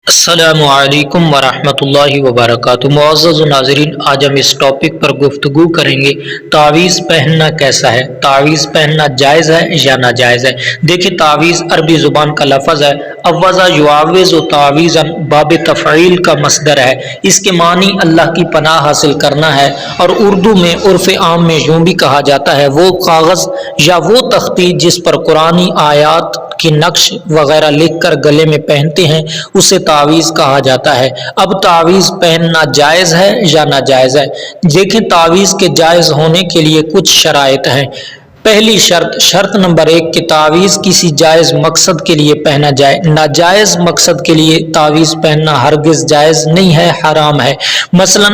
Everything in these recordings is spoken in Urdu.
السلام علیکم ورحمۃ اللہ وبرکاتہ۔ معزز ناظرین، آج ہم اس ٹاپک پر گفتگو کریں گے، تعویذ پہننا کیسا ہے، تعویذ پہننا جائز ہے یا ناجائز ہے۔ دیکھیں، تعویذ عربی زبان کا لفظ ہے، عوذ یعوذ تعویذا، باب تفعیل کا مصدر ہے۔ اس کے معنی اللہ کی پناہ حاصل کرنا ہے، اور اردو میں عرف عام میں یوں بھی کہا جاتا ہے، وہ کاغذ یا وہ تختی جس پر قرآنی آیات کی نقش وغیرہ لکھ کر گلے میں پہنتے ہیں، اسے تعویذ کہا جاتا ہے۔ اب تعویذ پہننا جائز ہے یا ناجائز ہے؟ دیکھیں، تعویذ کے جائز ہونے کے لیے کچھ شرائط ہیں۔ پہلی شرط نمبر 1 کہ تعویذ کسی جائز مقصد کے لیے پہنا جائے۔ ناجائز مقصد کے لیے تعویذ پہننا ہرگز جائز نہیں ہے، حرام ہے۔ مثلا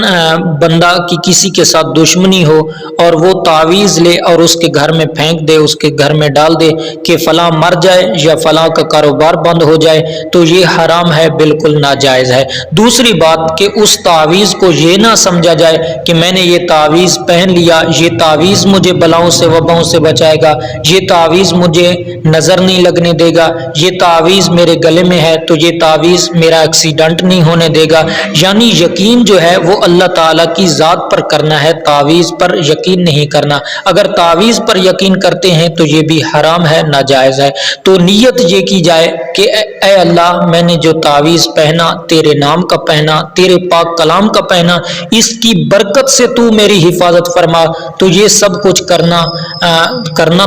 بندہ کی کسی کے ساتھ دشمنی ہو اور وہ تعویذ لے اور اس کے گھر میں پھینک دے، اس کے گھر میں ڈال دے کہ فلاں مر جائے یا فلاں کا کاروبار بند ہو جائے، تو یہ حرام ہے، بالکل ناجائز ہے۔ دوسری بات کہ اس تعویذ کو یہ نہ سمجھا جائے کہ میں نے یہ تعویذ پہن لیا، یہ تعویذ مجھے بلاؤں سے وباؤں سے بچائے گا، یہ تعویذ مجھے نظر نہیں لگنے دے گا، یہ تعویذ میرے گلے میں ہے تو یہ تعویذ میرا ایکسیڈنٹ نہیں ہونے دے گا۔ یعنی یقین جو ہے وہ اللہ تعالیٰ کی ذات پر کرنا ہے، تعویذ پر یقین نہیں کرنا۔ اگر تعویذ پر یقین کرتے ہیں تو یہ بھی حرام ہے، ناجائز ہے۔ تو نیت یہ کی جائے کہ اے اللہ، میں نے جو تعویذ پہنا تیرے نام کا پہنا، تیرے پاک کلام کا پہنا، اس کی برکت سے تو میری حفاظت فرما۔ تو یہ سب کچھ کرنا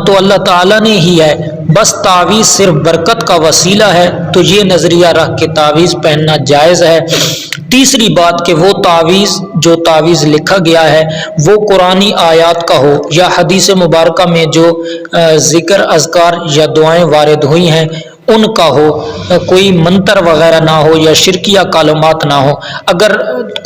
تو اللہ تعالیٰ نے ہی ہے، بس تعویذ صرف برکت کا وسیلہ ہے، تو یہ نظریہ رکھ کے تعویذ پہننا جائز ہے۔ تیسری بات کہ وہ جو تعویذ لکھا گیا ہے وہ قرآنی آیات کا ہو یا حدیث مبارکہ میں جو ذکر اذکار یا دعائیں وارد ہوئی ہیں ان کا ہو، کوئی منتر وغیرہ نہ ہو یا شرکیہ کلمات نہ ہو۔ اگر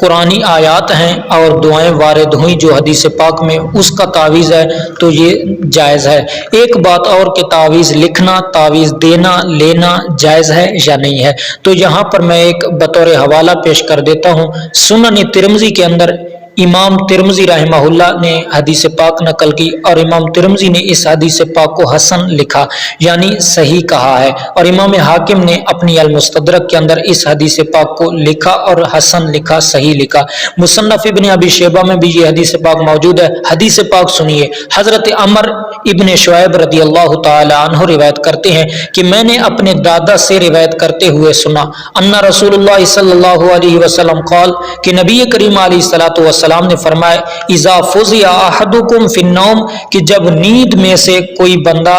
قرآنی آیات ہیں اور دعائیں وارد ہوئیں جو حدیث پاک میں، اس کا تعویذ ہے تو یہ جائز ہے۔ ایک بات اور کہ تعویذ لکھنا، تعویذ دینا لینا جائز ہے یا نہیں ہے، تو یہاں پر میں ایک بطور حوالہ پیش کر دیتا ہوں۔ سنن ترمذی کے اندر امام ترمذی رحمہ اللہ نے حدیث پاک نقل کی، اور امام ترمذی نے اس حدیث پاک کو حسن لکھا، یعنی صحیح کہا ہے، اور امام حاکم نے اپنی المستدرک کے اندر اس حدیث پاک کو لکھا اور حسن لکھا، صحیح لکھا۔ مصنف ابن ابی شیبہ میں بھی یہ حدیث پاک موجود ہے۔ حدیث پاک سنیے، حضرت عمر ابن شعیب رضی اللہ تعالی عنہ روایت کرتے ہیں کہ میں نے اپنے دادا سے روایت کرتے ہوئے سنا، ان رسول اللہ صلی اللہ علیہ وسلم قال، کہ نبی کریم علیہ الصلوۃ والسلام نے فرمایا، اذا فزع احدکم فی النوم، کہ جب نیند میں سے کوئی بندہ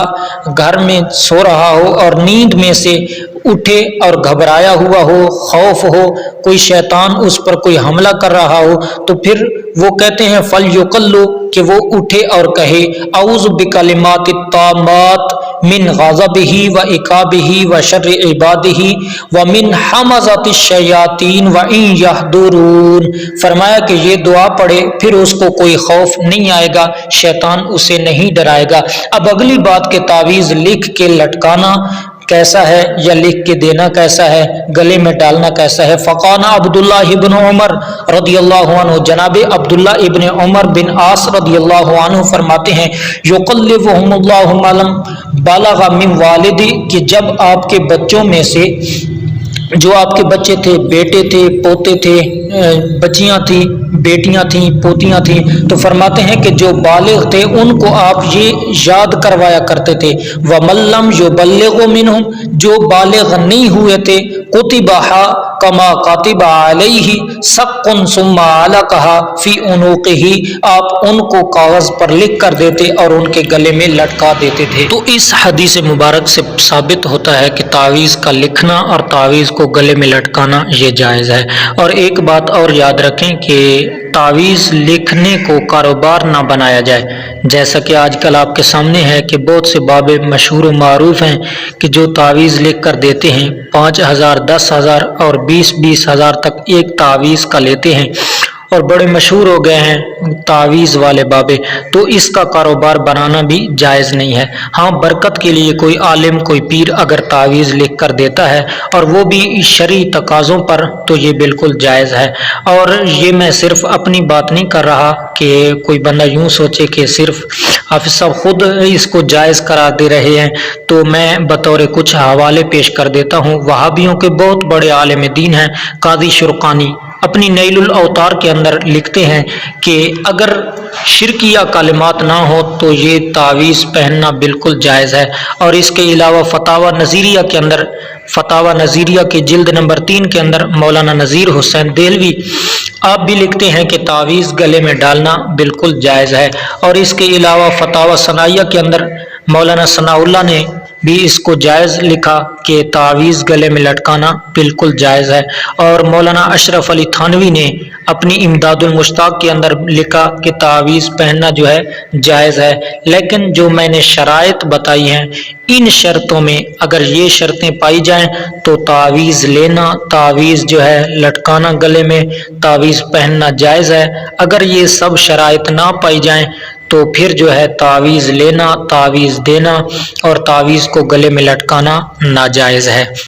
گھر میں سو رہا ہو اور نیند میں سے اٹھے اور گھبرایا ہوا ہو، خوف ہو، کوئی شیطان اس پر کوئی حملہ کر رہا ہو، تو پھر وہ کہتے ہیں فلیقلو، کہ وہ اٹھے اور کہے اعوذ بکلمات التامات من غضبہ وعقابہ وشر عبادہ ومن حمزۃ الشیاطین وان یحضرون۔ فرمایا کہ یہ دعا پڑھے، پھر اس کو کوئی خوف نہیں آئے گا، شیطان اسے نہیں ڈرائے گا۔ اب اگلی بات کہ تعویذ لکھ کے لٹکانا کیسا ہے یا لکھ کے دینا کیسا ہے، گلے میں ڈالنا کیسا ہے۔ فقال عبداللہ ابن عمر رضی اللہ عنہ، جناب عبداللہ ابن عمر بن عاص رضی اللہ عنہ فرماتے ہیں، یقلبہم اللہ ما لم بلغ من والدی، کہ جب آپ کے بچوں میں سے جو آپ کے بچے تھے، بیٹے تھے، پوتے تھے، بچیاں تھیں، بیٹیاں تھیں، پوتیاں تھیں، تو فرماتے ہیں کہ جو بالغ تھے ان کو آپ یہ یاد کروایا کرتے تھے۔ وَمَن لَّمْ يُبَلِّغْ مِنْهُمْ، جو بالغ نہیں ہوئے تھے، كُتِبَهَا كَمَا كَتِبَ عَلَيْهِ سَقٌّ ثُمَّ عَلَقَهَا فِي عُنُوقِهِ، آپ ان کو کاغذ پر لکھ کر دیتے اور ان کے گلے میں لٹکا دیتے تھے۔ تو اس حدیث مبارک سے ثابت ہوتا ہے کہ تعویذ کا لکھنا اور تعویذ کو گلے میں لٹکانا یہ جائز ہے۔ اور ایک بات اور یاد رکھیں کہ تعویذ لکھنے کو کاروبار نہ بنایا جائے، جیسا کہ آج کل آپ کے سامنے ہے کہ بہت سے بابے مشہور و معروف ہیں کہ جو تعویذ لکھ کر دیتے ہیں، 5,000 10,000 اور 20,000 تک ایک تعویذ کا لیتے ہیں، اور بڑے مشہور ہو گئے ہیں تعویذ والے بابے۔ تو اس کا کاروبار بنانا بھی جائز نہیں ہے۔ ہاں، برکت کے لیے کوئی عالم، کوئی پیر اگر تعویذ لکھ کر دیتا ہے اور وہ بھی شرعی تقاضوں پر، تو یہ بالکل جائز ہے۔ اور یہ میں صرف اپنی بات نہیں کر رہا کہ کوئی بندہ یوں سوچے کہ صرف حافظ صاحب خود اس کو جائز قرار دے رہے ہیں، تو میں بطور کچھ حوالے پیش کر دیتا ہوں۔ وہابیوں کے بہت بڑے عالم دین ہیں قاضی شرقانی، اپنی نیل الاوطار کے اندر لکھتے ہیں کہ اگر شرکیہ کلمات نہ ہو تو یہ تعویذ پہننا بالکل جائز ہے۔ اور اس کے علاوہ فتاوی نظیریہ کے اندر، فتاوی نظیریہ کے جلد نمبر 3 کے اندر مولانا نذیر حسین دہلوی آپ بھی لکھتے ہیں کہ تعویذ گلے میں ڈالنا بالکل جائز ہے۔ اور اس کے علاوہ فتاوی ثنائیہ کے اندر مولانا ثناء اللہ نے بھی اس کو جائز لکھا کہ تعویذ گلے میں لٹکانا بالکل جائز ہے۔ اور مولانا اشرف علی تھانوی نے اپنی امداد المشتاق کے اندر لکھا کہ تعویذ پہننا جو ہے جائز ہے۔ لیکن جو میں نے شرائط بتائی ہیں، ان شرطوں میں اگر یہ شرطیں پائی جائیں تو تعویذ لینا، تعویذ جو ہے لٹکانا گلے میں، تعویذ پہننا جائز ہے۔ اگر یہ سب شرائط نہ پائی جائیں تو پھر جو ہے تعویذ لینا، تعویذ دینا اور تعویذ کو گلے میں لٹکانا ناجائز ہے۔